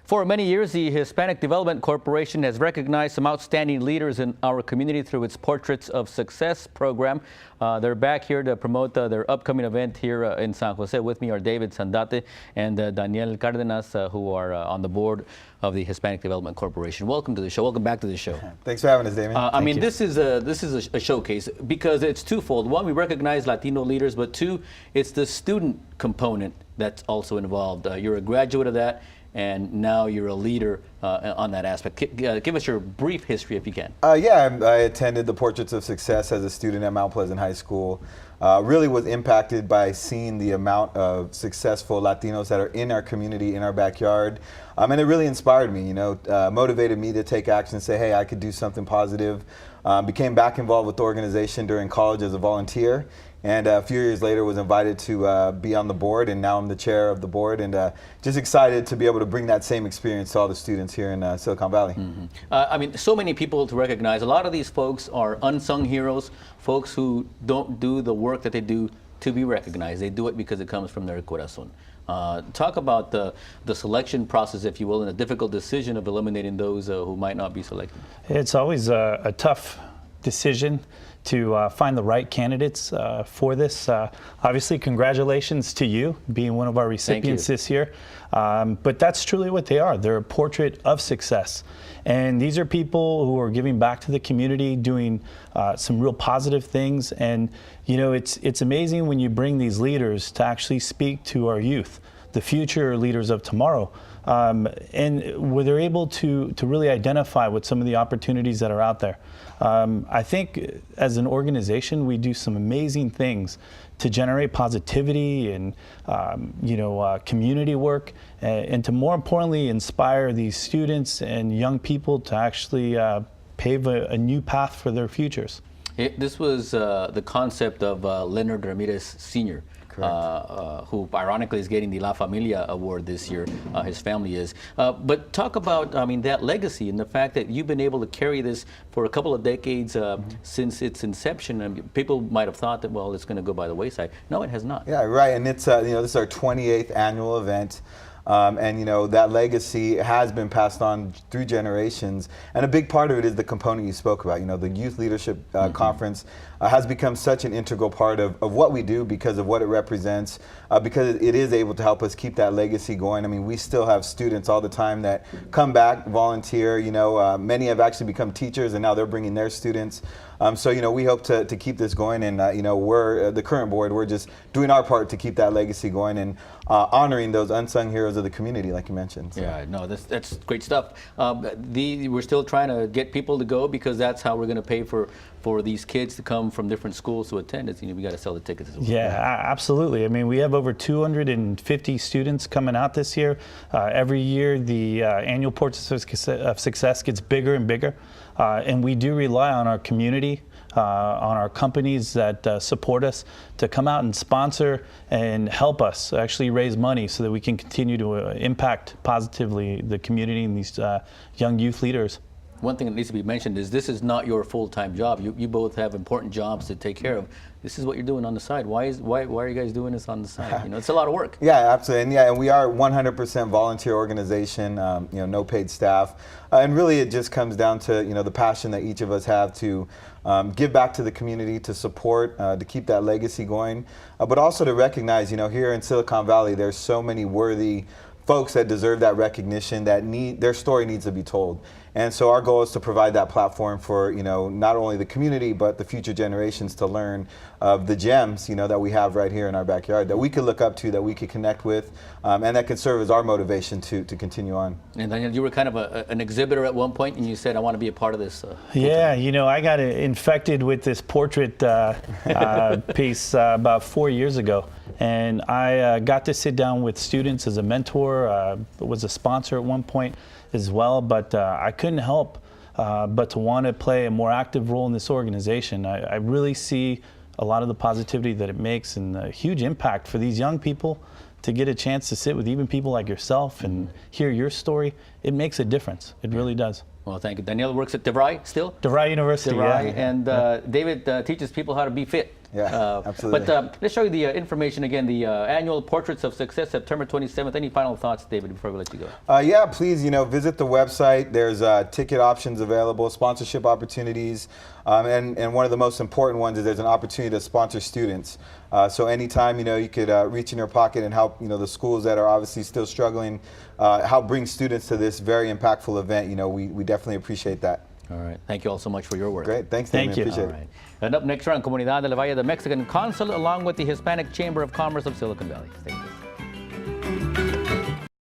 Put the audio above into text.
For many years, the Hispanic Development Corporation has recognized some outstanding leaders in our community through its Portraits of Success program. They're back here to promote their upcoming event here in San Jose. With me are David Sandate and Daniel Cardenas, who are on the board of the Hispanic Development Corporation. Welcome to the show. Welcome back to the show. Thanks for having us, Damien. I mean, this is a showcase because it's twofold. One, we recognize Latino leaders, but two, it's the student component that's also involved. You're a graduate of that, and now you're a leader on that aspect. Give us your brief history if you can. Yeah, I attended the Portraits of Success as a student at Mount Pleasant High School. Really was impacted by seeing the amount of successful Latinos that are in our community, in our backyard. And it really inspired me, motivated me to take action and say, hey, I could do something positive. Became back involved with the organization during college as a volunteer. And a few years later was invited to be on the board, and now I'm the chair of the board, and just excited to be able to bring that same experience to all the students here in Silicon Valley. Mm-hmm. I mean, so many people to recognize. A lot of these folks are unsung heroes, folks who don't do the work that they do to be recognized. They do it because it comes from their corazon. Talk about the selection process, if you will, and the difficult decision of eliminating those who might not be selected. It's always a tough decision to find the right candidates for this. Obviously, congratulations to you being one of our recipients this year. But that's truly what they are. They're a portrait of success. And these are people who are giving back to the community, doing some real positive things. And, it's amazing when you bring these leaders to actually speak to our youth, the future leaders of tomorrow. And where they're able to really identify with some of the opportunities that are out there. I think as an organization, we do some amazing things to generate positivity and community work, and to more importantly inspire these students and young people to actually pave a new path for their futures. This was the concept of Leonard Ramirez Sr., who ironically is getting the La Familia Award this year. His family is. But talk about, that legacy and the fact that you've been able to carry this for a couple of decades since its inception. People might have thought that, well, it's going to go by the wayside. No, it has not. Yeah, right. And it's this is our 28th annual event. That legacy has been passed on through generations, and a big part of it is the component you spoke about. The Youth Leadership Conference has become such an integral part of what we do because of what it represents, because it is able to help us keep that legacy going. I mean, we still have students all the time that come back, volunteer. Many have actually become teachers, and now they're bringing their students. So we hope to keep this going, and we're the current board. We're just doing our part to keep that legacy going and honoring those unsung heroes of the community, like you mentioned. So. Yeah, no, that's great stuff. We're still trying to get people to go because that's how we're going to pay for these kids to come from different schools to attend. We got to sell the tickets as well. Yeah, absolutely. I mean, we have over 250 students coming out this year. Every year, the annual Portraits of Success gets bigger and bigger, and we do rely on our community, on our companies that support us to come out and sponsor and help us actually raise money so that we can continue to impact positively the community and these young youth leaders. One thing that needs to be mentioned is this is not your full-time job. You both have important jobs to take care of. This is what you're doing on the side. Why are you guys doing this on the side? It's a lot of work. Yeah, absolutely. And we are 100% volunteer organization. No paid staff, and really it just comes down to the passion that each of us have to give back to the community, to support, to keep that legacy going, but also to recognize. Here in Silicon Valley, there's so many worthy folks that deserve that recognition, that their story needs to be told. And so our goal is to provide that platform for not only the community but the future generations to learn of the gems that we have right here in our backyard, that we could look up to, that we could connect with, and that could serve as our motivation to continue on. And Daniel, you were kind of an exhibitor at one point, and you said, I want to be a part of this. Yeah, I got infected with this portrait piece about 4 years ago. And I got to sit down with students as a mentor, was a sponsor at one point as well, but I couldn't help but to want to play a more active role in this organization. I really see a lot of the positivity that it makes and a huge impact for these young people to get a chance to sit with even people like yourself and hear your story. It makes a difference. It really does. Well, thank you. Daniel works at DeVry still? DeVry University, DeVry, yeah. And David teaches people how to be fit. Yeah, absolutely. But let's show you the information again. The annual Portraits of Success, September 27th. Any final thoughts, David, before we let you go? Yeah, please, visit the website. There's ticket options available, sponsorship opportunities, and one of the most important ones is there's an opportunity to sponsor students. So anytime, you could reach in your pocket and help, the schools that are obviously still struggling, help bring students to this very impactful event. We definitely appreciate that. All right. Thank you all so much for your work. Great. Thanks, Damien. Thank you. Appreciate All it. right. And up next, we're on Comunidad de la Valle, the Mexican Consulate, along with the Hispanic Chamber of Commerce of Silicon Valley. Stay with us.